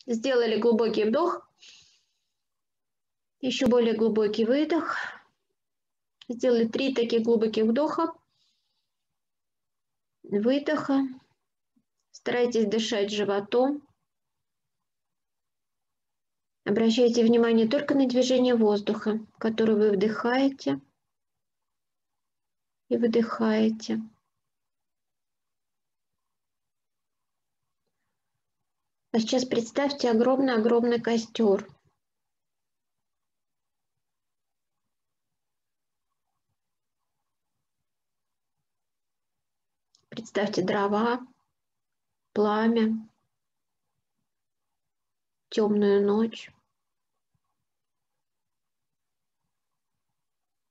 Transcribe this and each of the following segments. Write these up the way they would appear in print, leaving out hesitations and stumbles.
Сделали глубокий вдох, еще более глубокий выдох. Сделали 3 таких глубоких вдоха, выдоха. Старайтесь дышать животом. Обращайте внимание только на движение воздуха, который вы вдыхаете и выдыхаете. А сейчас представьте огромный-огромный костер. Представьте дрова, пламя, темную ночь,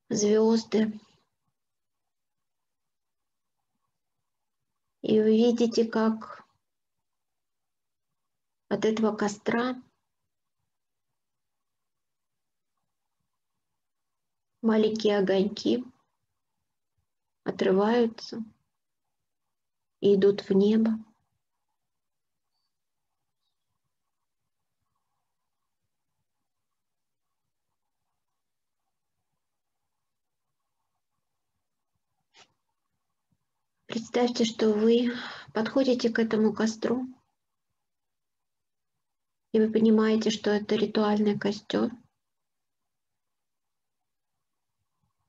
звезды. И вы видите, как от этого костра маленькие огоньки отрываются и идут в небо. Представьте, что вы подходите к этому костру, и вы понимаете, что это ритуальный костер,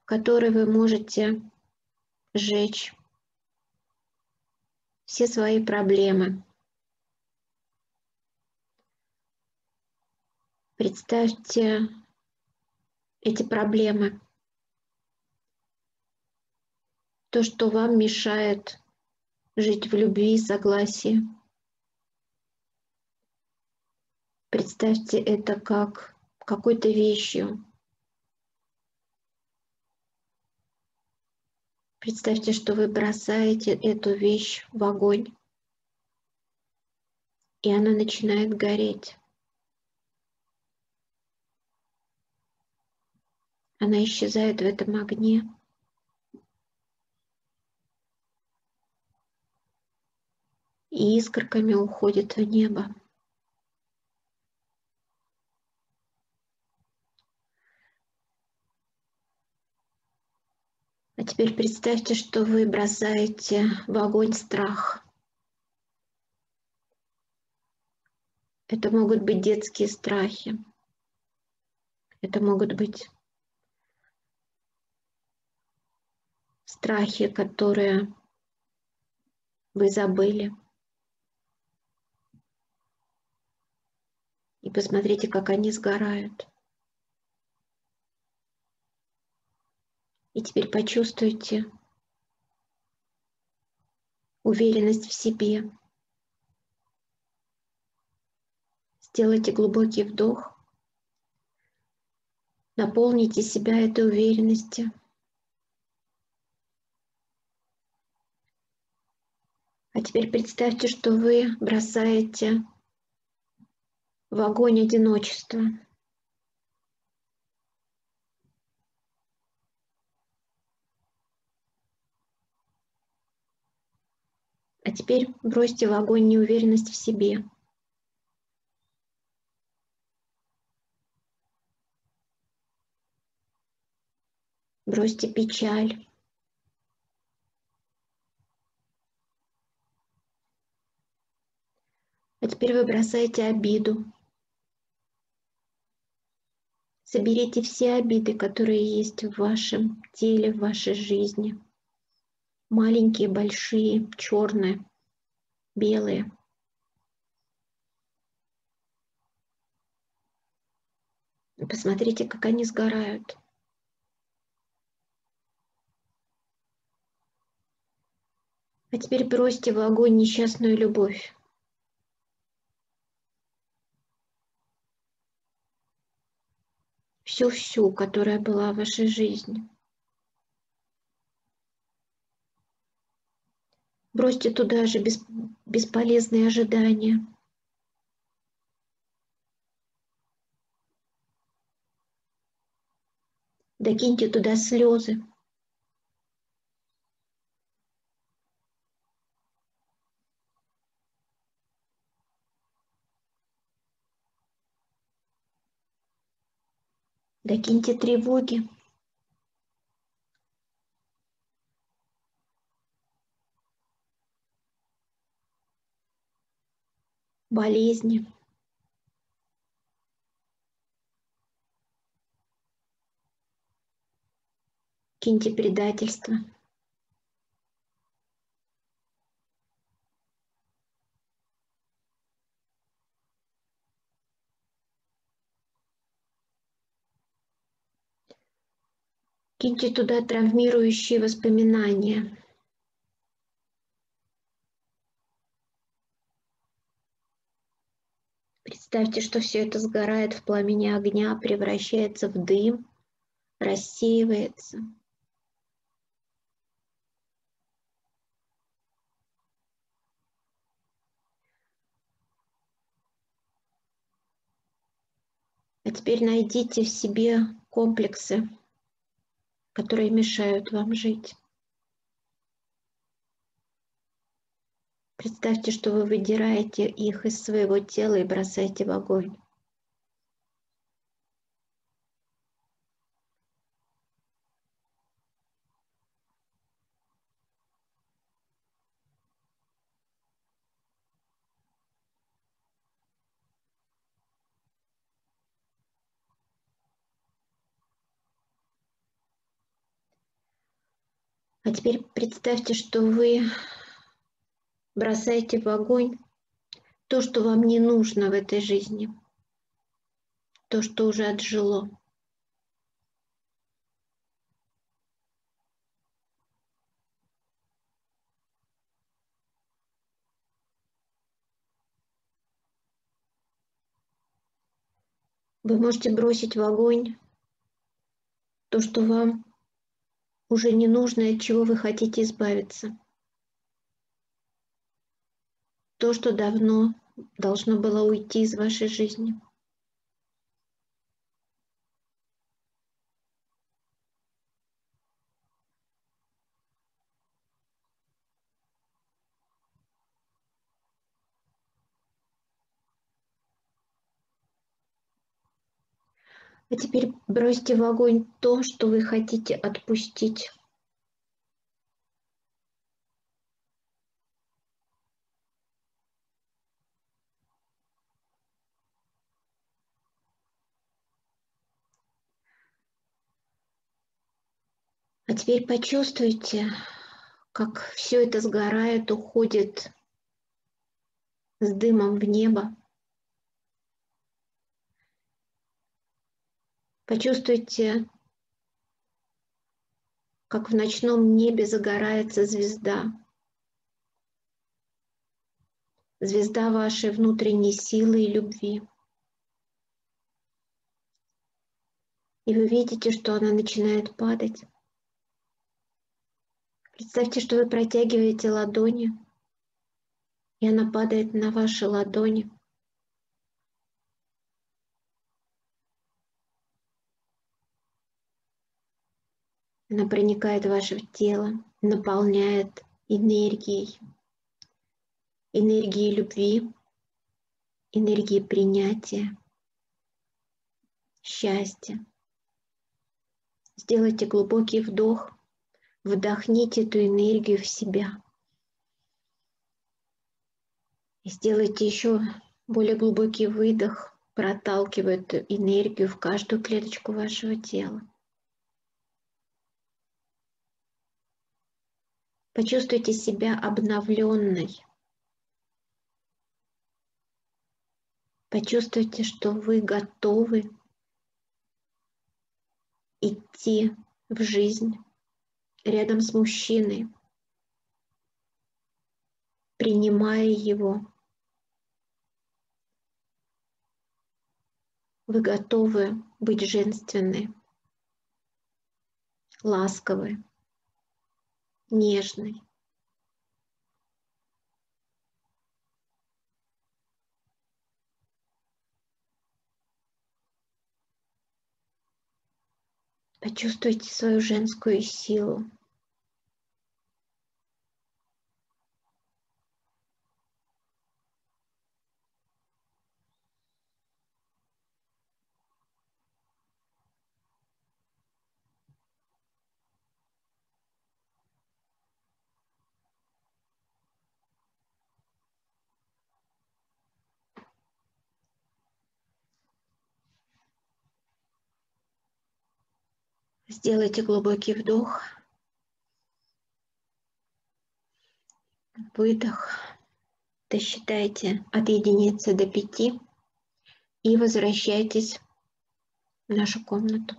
в который вы можете сжечь все свои проблемы. Представьте эти проблемы, то, что вам мешает жить в любви и согласии. Представьте это как какой-то вещью. Представьте, что вы бросаете эту вещь в огонь, и она начинает гореть. Она исчезает в этом огне. И искорками уходит в небо. А теперь представьте, что вы бросаете в огонь страх. Это могут быть детские страхи. Это могут быть страхи, которые вы забыли. И посмотрите, как они сгорают. И теперь почувствуйте уверенность в себе. Сделайте глубокий вдох. Наполните себя этой уверенностью. А теперь представьте, что вы бросаете в огонь одиночества. А теперь бросьте в огонь неуверенность в себе. Бросьте печаль. А теперь вы бросаете обиду. Соберите все обиды, которые есть в вашем теле, в вашей жизни. Маленькие, большие, черные, белые. И посмотрите, как они сгорают. А теперь бросьте в огонь несчастную любовь. Всю, которая была в вашей жизни. Бросьте туда же бесполезные ожидания. Докиньте туда слезы. Докиньте тревоги, болезни, киньте предательство. Киньте туда травмирующие воспоминания. Представьте, что все это сгорает в пламени огня, превращается в дым, рассеивается. А теперь найдите в себе комплексы, которые мешают вам жить. Представьте, что вы выдираете их из своего тела и бросаете в огонь. А теперь представьте, что вы бросаете в огонь то, что вам не нужно в этой жизни, то, что уже отжило. Вы можете бросить в огонь то, что вам уже не нужно и от чего вы хотите избавиться. То, что давно должно было уйти из вашей жизни. А теперь бросьте в огонь то, что вы хотите отпустить. А теперь почувствуйте, как все это сгорает, уходит с дымом в небо. Почувствуйте, как в ночном небе загорается звезда. Звезда вашей внутренней силы и любви. И вы видите, что она начинает падать. Представьте, что вы протягиваете ладони, и она падает на ваши ладони. Она проникает в ваше тело, наполняет энергией, энергией любви, энергией принятия, счастья. Сделайте глубокий вдох, вдохните эту энергию в себя. И сделайте еще более глубокий выдох, проталкивая эту энергию в каждую клеточку вашего тела. Почувствуйте себя обновленной. Почувствуйте, что вы готовы идти в жизнь рядом с мужчиной, принимая его. Вы готовы быть женственной, ласковой, нежной. Почувствуйте свою женскую силу. Сделайте глубокий вдох, выдох. Досчитайте от единицы до 5 и возвращайтесь в нашу комнату.